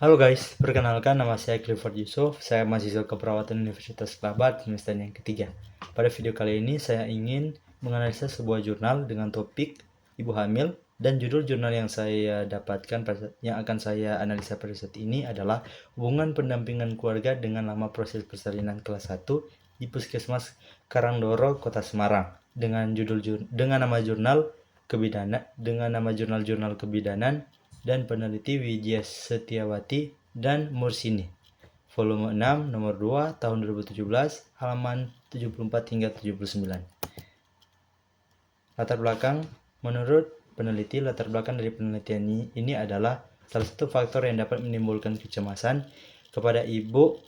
Halo guys, perkenalkan nama saya Clifford Yusuf. Saya mahasiswa keperawatan Universitas Kelabat semester yang ketiga. Pada video kali ini saya ingin menganalisa sebuah jurnal dengan topik ibu hamil, dan judul jurnal yang saya dapatkan yang akan saya analisa pada saat ini adalah hubungan pendampingan keluarga dengan lama proses persalinan kelas 1 di Puskesmas Karangdoro, Kota Semarang, dengan nama jurnal jurnal kebidanan dan peneliti Widya Setiawati dan Mursini, volume 6 nomor 2 tahun 2017, halaman 74 hingga 79. Latar belakang. Menurut peneliti, latar belakang dari penelitian ini adalah salah satu faktor yang dapat menimbulkan kecemasan kepada ibu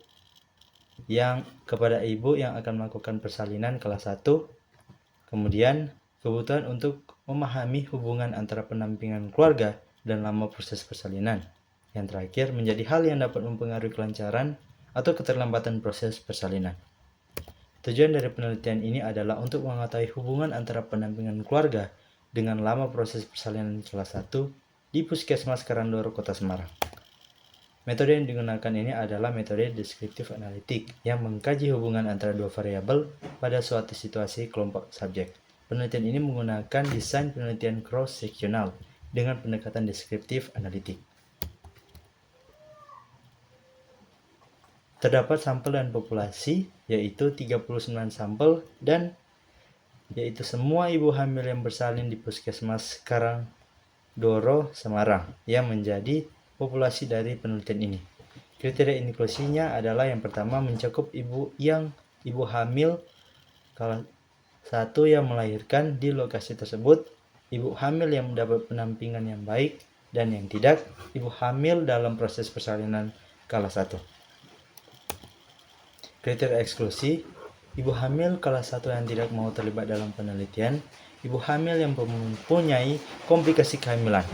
yang akan melakukan persalinan kelas 1. Kemudian kebutuhan untuk memahami hubungan antara pendampingan keluarga dan lama proses persalinan. Yang terakhir, menjadi hal yang dapat mempengaruhi kelancaran atau keterlambatan proses persalinan. Tujuan dari penelitian ini adalah untuk mengetahui hubungan antara pendampingan keluarga dengan lama proses persalinan kelas 1 di Puskesmas Karangdoro, Kota Semarang. Metode yang digunakan ini adalah metode deskriptif analitik yang mengkaji hubungan antara dua variabel pada suatu situasi kelompok subjek. Penelitian ini menggunakan desain penelitian cross-seksional dengan pendekatan deskriptif analitik. Terdapat sampel dan populasi, yaitu 39 sampel, dan yaitu semua ibu hamil yang bersalin di Puskesmas Karangdoro, Semarang, yang menjadi populasi dari penelitian ini. Kriteria inklusinya adalah yang pertama, mencakup ibu hamil kelas 1 yang melahirkan di lokasi tersebut, ibu hamil yang mendapat pendampingan yang baik, dan yang tidak, ibu hamil dalam proses persalinan kelas 1. Kriteria eksklusi, ibu hamil kelas 1 yang tidak mau terlibat dalam penelitian, ibu hamil yang mempunyai komplikasi kehamilan.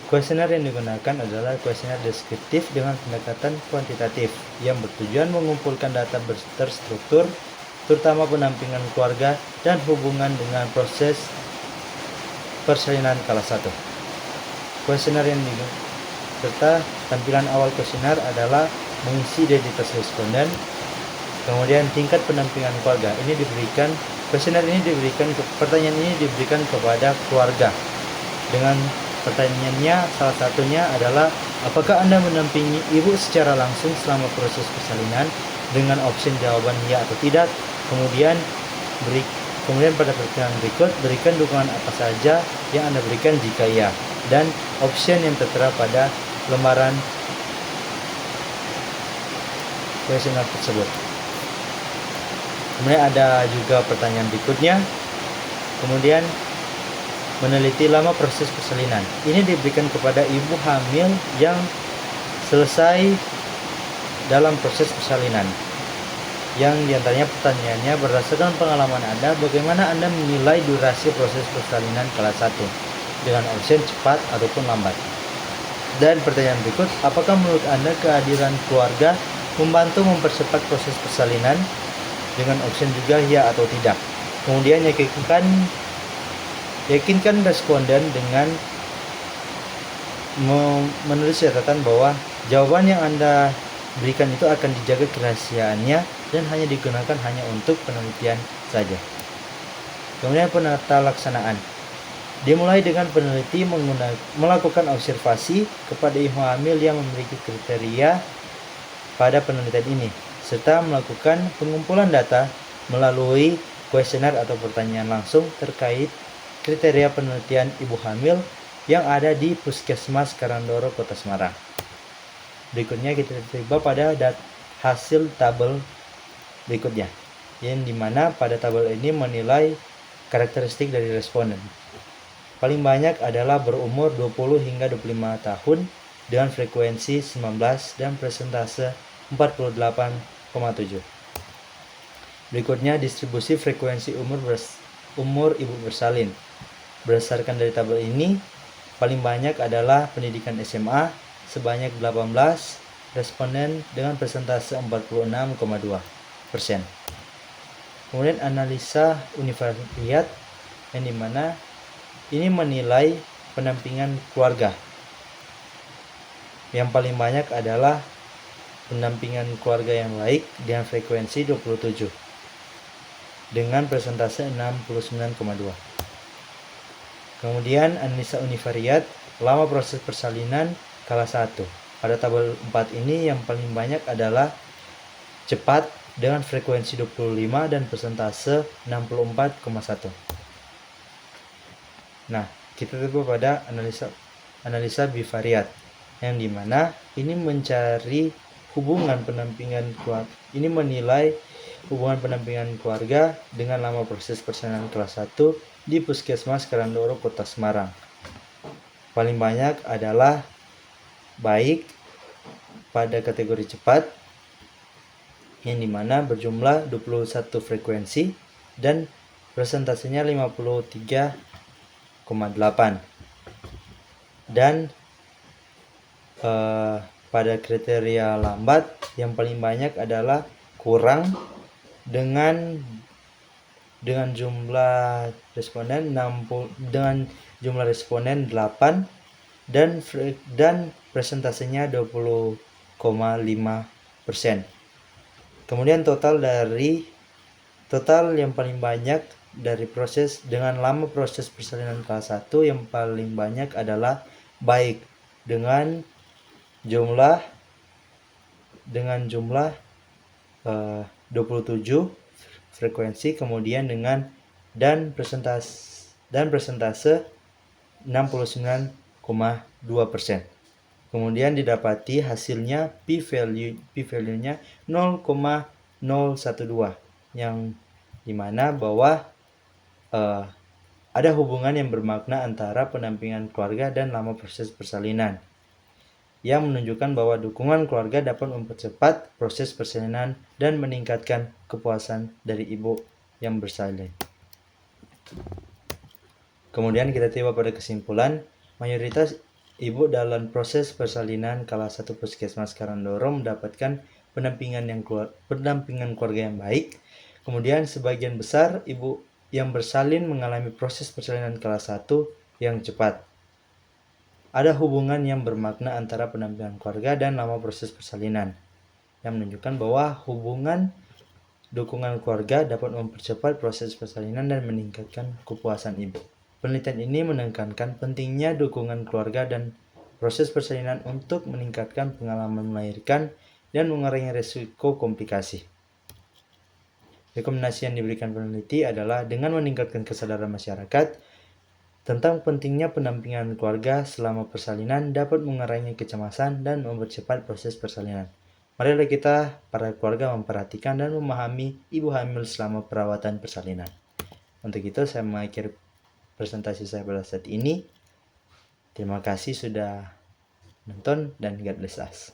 Kuesioner yang digunakan adalah kuesioner deskriptif dengan pendekatan kuantitatif yang bertujuan mengumpulkan data terstruktur, terutama pendampingan keluarga dan hubungan dengan proses persalinan kelas 1. Kuesioner yang serta tampilan awal kuesioner adalah mengisi identitas responden, kemudian tingkat pendampingan keluarga. Pertanyaan ini diberikan kepada keluarga dengan pertanyaannya, salah satunya adalah apakah Anda mendampingi ibu secara langsung selama proses persalinan, dengan opsi jawaban ya atau tidak. Kemudian pada pertanyaan berikut, berikan dukungan apa saja yang Anda berikan jika ya, dan opsi yang tertera pada lembaran kuesioner tersebut. Kemudian ada juga pertanyaan berikutnya. Kemudian meneliti lama proses persalinan. Ini diberikan kepada ibu hamil yang selesai dalam proses persalinan. Yang diantaranya pertanyaannya, berdasarkan pengalaman Anda, bagaimana Anda menilai durasi proses persalinan kelas 1 dengan opsi cepat ataupun lambat. Dan pertanyaan berikut, apakah menurut Anda kehadiran keluarga membantu mempercepat proses persalinan, dengan opsi juga ya atau tidak. Kemudian yakinkan responden dengan menulis catatan bahwa jawaban yang Anda berikan itu akan dijaga kerahasiaannya dan hanya digunakan untuk penelitian saja. Kemudian penata laksanaan. Dimulai dengan peneliti melakukan observasi kepada ibu hamil yang memiliki kriteria pada penelitian ini, serta melakukan pengumpulan data melalui kuesioner atau pertanyaan langsung terkait kriteria penelitian ibu hamil yang ada di Puskesmas Karangdoro, Kota Semarang. Berikutnya kita tiba pada hasil tabel berikutnya, yang dimana pada tabel ini menilai karakteristik dari responden. Paling banyak adalah berumur 20 hingga 25 tahun dengan frekuensi 19 dan persentase 48,7. Berikutnya distribusi frekuensi umur ibu bersalin. Berdasarkan dari tabel ini, paling banyak adalah pendidikan SMA sebanyak 18 responden dengan persentase 46,2%. Kemudian analisa univariat, yang dimana ini menilai pendampingan keluarga. yang paling banyak adalah pendampingan keluarga yang baik dengan frekuensi 27 dengan persentase 69,2. Kemudian analisa univariat lama proses persalinan kelas 1. Pada tabel 4 ini yang paling banyak adalah cepat dengan frekuensi 25 dan persentase 64,1. Nah, kita tiba pada analisa bivariat yang dimana ini mencari hubungan pendampingan keluarga. Ini menilai hubungan pendampingan keluarga dengan lama proses persalinan kelas 1 di Puskesmas Karandoro, Kota Semarang. Paling banyak adalah baik pada kategori cepat yang dimana berjumlah 21 frekuensi dan persentasenya 53,8. Dan pada kriteria lambat yang paling banyak adalah kurang dengan jumlah responden 8 dan presentasenya 20,5%. Kemudian total yang paling banyak dari proses dengan lama proses persalinan kelas 1 yang paling banyak adalah baik dengan jumlah 27 frekuensi, kemudian dengan dan persentase 69,2%. Kemudian didapati hasilnya p-value-nya 0,012 yang dimana bahwa ada hubungan yang bermakna antara pendampingan keluarga dan lama proses persalinan yang menunjukkan bahwa dukungan keluarga dapat mempercepat proses persalinan dan meningkatkan kepuasan dari ibu yang bersalin. Kemudian kita tiba pada kesimpulan, mayoritas ibu dalam proses persalinan kelas 1 Puskesmas Karandoro mendapatkan pendampingan keluarga yang baik. Kemudian sebagian besar ibu yang bersalin mengalami proses persalinan kelas 1 yang cepat. Ada hubungan yang bermakna antara pendampingan keluarga dan lama proses persalinan yang menunjukkan bahwa hubungan dukungan keluarga dapat mempercepat proses persalinan dan meningkatkan kepuasan ibu. Penelitian ini menekankan pentingnya dukungan keluarga dan proses persalinan untuk meningkatkan pengalaman melahirkan dan mengurangi risiko komplikasi. Rekomendasi yang diberikan peneliti adalah dengan meningkatkan kesadaran masyarakat tentang pentingnya pendampingan keluarga selama persalinan dapat mengurangi kecemasan dan mempercepat proses persalinan. Marilah kita para keluarga memperhatikan dan memahami ibu hamil selama perawatan persalinan. Untuk itu saya mengakhiri presentasi saya pada saat ini. Terima kasih sudah nonton dan God bless us.